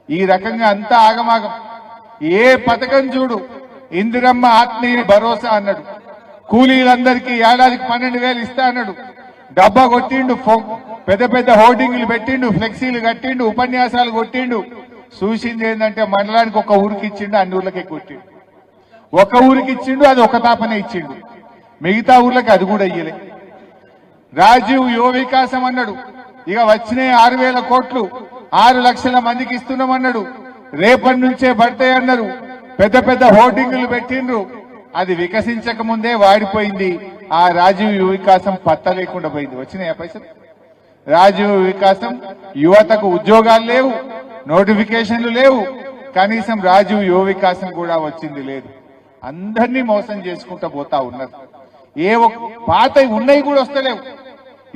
ఈ రకంగా అంతా ఆగమాగం. ఏ పథకం చూడు ఇందిరమ్మ ఆత్మీయ భరోసా అన్నాడు, కూలీలందరికీ ఏడాదికి 12,000 ఇస్తా అన్నాడు, డబ్బా కొట్టిండు, పెద్ద పెద్ద హోర్డింగ్లు పెట్టిండు, ఫ్లెక్సీలు కట్టిండు, ఉపన్యాసాలు కొట్టిండు. చూసింది ఏంటంటే మండలానికి ఒక ఊరికి ఇచ్చిండు, అన్ని ఊర్లకే కొట్టిండు. ఒక ఊరికి ఇచ్చిండు, అది ఒక తాపనే ఇచ్చిండు, మిగతా ఊర్లకి అది కూడా ఇయ్యలే. రాజీవ్ యువ వికాసం అన్నాడు, ఇక వచ్చినాయి 6,000 కోట్లు, 6 లక్షల మందికి ఇస్తున్నామన్నాడు, రేపటి నుంచే పడతాయి అన్నారు. పెద్ద పెద్ద హోర్డింగ్లు పెట్టిండ్రు, అది వికసించక ముందే వాడిపోయింది. ఆ రాజీవ్ యువ వికాసం పత్త లేకుండా పోయింది. వచ్చినాయా పైసలు? రాజీవ్ వికాసం యువతకు ఉద్యోగాలు లేవు, నోటిఫికేషన్లు లేవు, కనీసం రాజీవ్ యువ వికాసం కూడా వచ్చింది లేదు. అందరినీ మోసం చేసుకుంటూ పోతా ఉన్నారు. ఏ పాత ఉన్నాయి కూడా వస్తలేవు.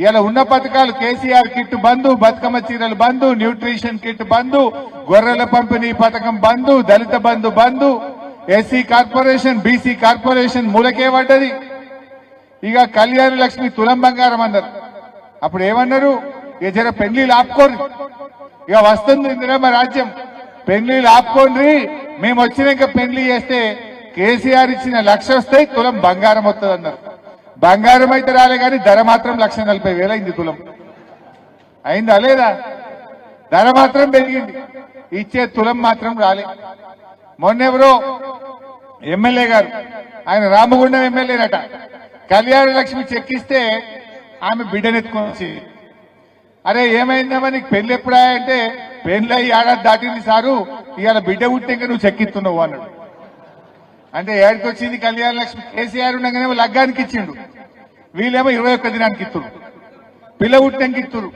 ఇలా ఉన్న పథకాలు కేసీఆర్ కిట్ బంధు, బతుకమ్మ చీరలు బంధు, న్యూట్రిషన్ కిట్ బంధు, గొర్రెల పంపిణీ పథకం బంధు, దళిత బంధు బంధు, ఎస్సీ కార్పొరేషన్ బీసీ కార్పొరేషన్ మూలకే పడ్డది. ఇక కళ్యాణ లక్ష్మి తులం బంగారం అన్నారు. అప్పుడు ఏమన్నారు? ఇక జర పెళ్లిళ్ళు ఆపుకోండి, ఇక వస్తుంది ఇందిరమ్మ రాజ్యం, పెళ్లిళ్ళు ఆపుకోండి, మేము వచ్చినాక పెళ్లి చేస్తే కేసీఆర్ ఇచ్చిన 1,00,000 వస్తాయి, తులం బంగారం వస్తుంది అన్నారు. బంగారం అయితే రాలే కానీ ధర మాత్రం 1,40,000 అయింది. తులం అయిందా లేదా? ధర మాత్రం పెరిగింది, ఇచ్చే తులం మాత్రం రాలే. మొన్నెవరో ఎమ్మెల్యే గారు, ఆయన రామగుండం ఎమ్మెల్యేనట, కళ్యాణ లక్ష్మి చెక్కిస్తే ఆమె బిడ్డనెత్తుకొచ్చి, అరే ఏమైందమ్మా నీకు పెళ్లి ఎప్పుడా అంటే, పెళ్లి ఏడాది దాటింది సారు, ఇవాళ బిడ్డ పుట్టే నువ్వు చెక్కిస్తున్నావు అన్నాడు. అంటే ఏడికి వచ్చింది కళ్యాణ లక్ష్మి? కేసీఆర్ ఉండగానేమో లగ్గానికి ఇచ్చిండు, వీళ్ళేమో 21 దినానికి ఇస్తురు, పిల్ల పుట్టానికి ఇస్తురు.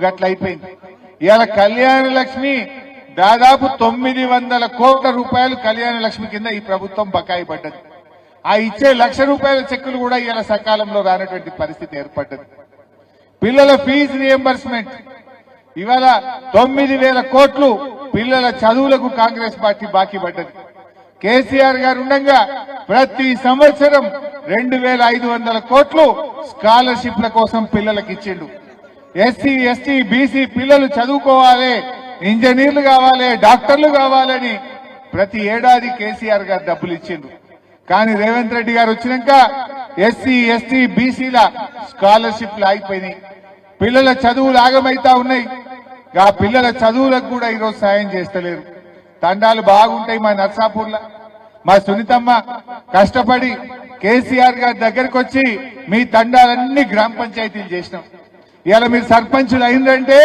గట్ల అయిపోయింది. ఇవాళ కళ్యాణ లక్ష్మి దాదాపు 900 కోట్ల రూపాయలు కళ్యాణ లక్ష్మి కింద ఈ ప్రభుత్వం బకాయి పడ్డది. ఆ ఇచ్చే 1,00,000 రూపాయల చెక్కులు కూడా ఇవాళ సకాలంలో రానటువంటి పరిస్థితి ఏర్పడ్డది. పిల్లల ఫీజు రియంబర్స్మెంట్ ఇవాళ 9,000 కోట్లు పిల్లల చదువులకు కాంగ్రెస్ పార్టీ బాకీ పడ్డది. కేసీఆర్ గారు ఉండగా ప్రతి సంవత్సరం 2,500 కోట్లు స్కాలర్షిప్ల కోసం పిల్లలకు ఇచ్చిండు. ఎస్సీ ఎస్టీ బీసీ పిల్లలు చదువుకోవాలి, ఇంజనీర్లు కావాలి, డాక్టర్లు కావాలని ప్రతి ఏడాది కేసీఆర్ గారు డబ్బులు ఇచ్చిండు. కానీ రేవంత్ రెడ్డి గారు వచ్చినాక ఎస్సీ ఎస్టీ బీసీల స్కాలర్షిప్లు ఆగిపోయినాయి, పిల్లల చదువులు ఆగమైతా ఉన్నాయి. ఆ పిల్లల చదువులకు కూడా ఈరోజు సాయం చేస్తలేరు. తండాలు బాగుంటాయి మా నర్సాపూర్లో, మా సునీతమ్మ కష్టపడి కేసీఆర్ గారి దగ్గరకు వచ్చి మీ తండాలన్నీ గ్రామ పంచాయతీలు చేసినాం. ఇవాళ మీరు సర్పంచులు అయిందంటే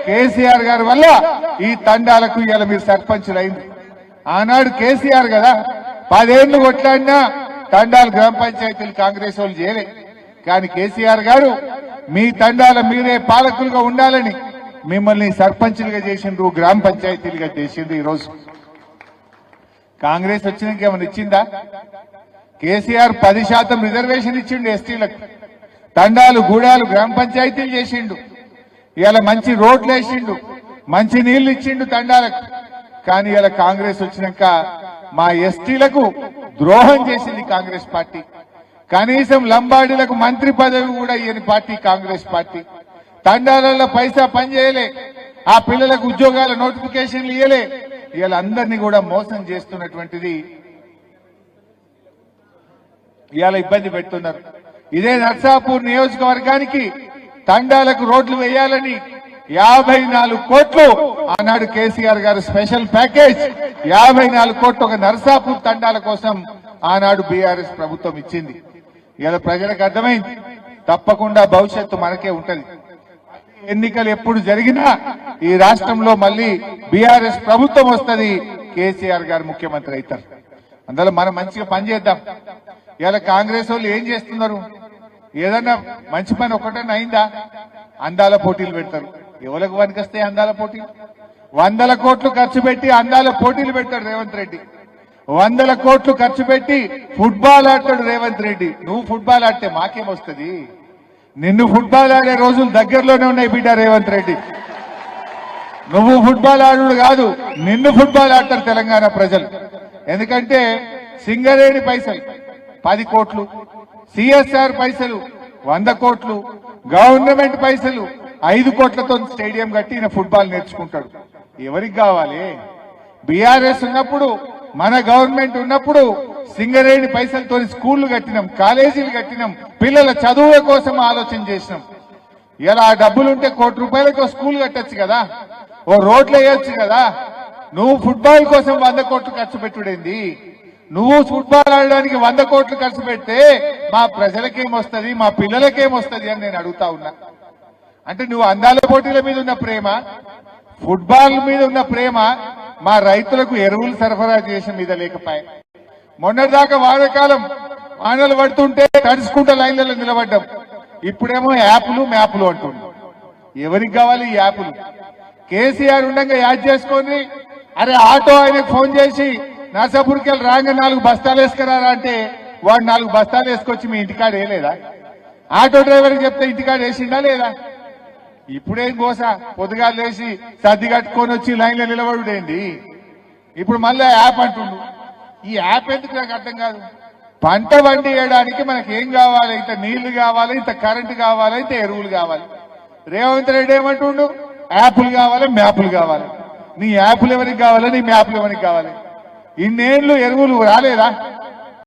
కేసీఆర్ గారి వల్ల ఈ తండాలకు ఇవాళ మీరు సర్పంచులు అయింది. ఆనాడు కేసీఆర్ కదా 10 ఏళ్లు కొట్లాడినా తండాలు గ్రామ పంచాయతీలు కాంగ్రెస్ వాళ్ళు చేయలే. కానీ కేసీఆర్ గారు మీ తండాల మీరే పాలకులుగా ఉండాలని మిమ్మల్ని సర్పంచులుగా చేసిండ్రు, గ్రామ పంచాయతీలుగా చేసిండ్రు. ఈరోజు కాంగ్రెస్ వచ్చినాక ఏమైనా ఇచ్చిందా? కేసీఆర్ 10% రిజర్వేషన్ ఇచ్చిండు ఎస్టీలకు, తండాలు గూడాలు గ్రామ పంచాయతీలు చేసిండు, ఇవాళ మంచి రోడ్లు వేసిండు, మంచి నీళ్లు ఇచ్చిండు తండాలకు. కానీ ఇవాళ కాంగ్రెస్ వచ్చినాక మా ఎస్టీలకు ద్రోహం చేసింది కాంగ్రెస్ పార్టీ. కనీసం లంబాడీలకు మంత్రి పదవి కూడా ఇయ్యని పార్టీ కాంగ్రెస్ పార్టీ. తండాలలో పైసా పనిచేయలే, ఆ పిల్లలకు ఉద్యోగాల నోటిఫికేషన్లు ఇయ్యలే. ఇవాళ అందరినీ కూడా మోసం చేస్తున్నటువంటిది ఇవాళ ఇబ్బంది పెడుతున్నారు. ఇదే నర్సాపూర్ నియోజకవర్గానికి తండాలకు రోడ్లు వేయాలని 54 కోట్లు ఆనాడు కేసీఆర్ గారు స్పెషల్ ప్యాకేజ్ 54 కోట్లు ఒక నర్సాపూర్ తండాల కోసం ఆనాడు బీఆర్ఎస్ ప్రభుత్వం ఇచ్చింది. ఇవాళ ప్రజలకు అర్థమైంది, తప్పకుండా భవిష్యత్తు మనకే ఉంటది. ఎన్నికలు ఎప్పుడు జరిగినా ఈ రాష్ట్రంలో మళ్ళీ బీఆర్ఎస్ ప్రభుత్వం వస్తుంది, కేసీఆర్ గారు ముఖ్యమంత్రి అవుతారు. అందులో మనం మంచిగా పనిచేద్దాం. ఇవాళ కాంగ్రెస్ వాళ్ళు ఏం చేస్తున్నారు? ఏదన్నా మంచి పని ఒకటన్నా అయిందా? అందాల పోటీలు పెడతారు. ఎవరికి పనికొస్తాయి అందాల పోటీలు? 100 కోట్లు ఖర్చు పెట్టి అందాల పోటీలు పెడతాడు రేవంత్ రెడ్డి. 100 కోట్లు ఖర్చు పెట్టి ఫుట్బాల్ ఆడతాడు రేవంత్ రెడ్డి. నువ్వు ఫుట్బాల్ ఆడితే మాకేమొస్తుంది? నిన్ను ఫుట్బాల్ ఆడే రోజులు దగ్గరలోనే ఉన్నాయి బిడ్డ రేవంత్ రెడ్డి. నువ్వు ఫుట్బాల్ ఆడు కాదు, నిన్ను ఫుట్బాల్ ఆడతారు తెలంగాణ ప్రజలు. ఎందుకంటే సింగరేణి పైసలు 10 కోట్లు, సిఎస్ఆర్ పైసలు 100 కోట్లు, గవర్నమెంట్ పైసలు 5 కోట్లతో స్టేడియం కట్టి ఈయన ఫుట్బాల్ నేర్చుకుంటాడు. ఎవరికి కావాలి? బీఆర్ఎస్ ఉన్నప్పుడు మన గవర్నమెంట్ ఉన్నప్పుడు సింగరేణి పైసలతో స్కూళ్లు కట్టినాం, కాలేజీలు కట్టినాం, పిల్లల చదువుల కోసం ఆలోచన చేసినాం. ఇలా ఆ డబ్బులుంటే ₹1,00,00,000 స్కూల్ కట్టొచ్చు కదా, ఓ రోడ్లు వేయొచ్చు కదా. నువ్వు ఫుట్బాల్ కోసం 100 కోట్లు ఖర్చు పెట్టుడేంది? నువ్వు ఫుట్బాల్ ఆడడానికి 100 కోట్లు ఖర్చు పెడితే మా ప్రజలకేమొస్తుంది, మా పిల్లలకేమొస్తుంది అని నేను అడుగుతా ఉన్నా. అంటే నువ్వు అందాల పోటీల మీద ఉన్న ప్రేమ, ఫుట్బాల్ మీద ఉన్న ప్రేమ మా రైతులకు ఎరువులు సరఫరా చేసే మీద లేకపోయా. మొన్నటిదాకా వానకాలం వానలు పడుతుంటే తడుచుకుంటా లైన్లలో నిలబడ్డాం. ఇప్పుడేమో యాప్లు మ్యాప్లు అంటున్నాం. ఎవరికి కావాలి ఈ యాప్లు? కేసీఆర్ ఉండగా యాడ్ చేసుకొని అరే ఆటో ఆయనకు ఫోన్ చేసి నర్సాపూర్కి వెళ్ళి రాగా 4 బస్తాలు వేసుకురారా అంటే వాడు 4 బస్తాలు వేసుకొచ్చి మీ ఇంటికాడ వేయలేదా? ఆటో డ్రైవర్కి చెప్తే ఇంటికాడ వేసిండా లేదా? ఇప్పుడేం కోస పొద్దుగా లేచి సర్ది కట్టుకొని వచ్చి లైన్లో నిలబడుడేంది? ఇప్పుడు మళ్ళీ యాప్ అంటుండు. ఈ యాప్ ఎందుకు నాకు అర్థం కాదు. పంట వండి వేయడానికి మనకి ఏం కావాలి? ఇంత నీళ్లు కావాలి, ఇంత కరెంటు కావాలి, ఇంత ఎరువులు కావాలి. రేవంత్ రెడ్డి ఏమంటుండు? యాప్లు కావాలి, మ్యాప్లు కావాలి. నీ యాప్లు ఎవరికి కావాలి, నీ మ్యాప్లు ఎవరికి కావాలి? ఇన్నేళ్లు ఎరువులు రాలేదా?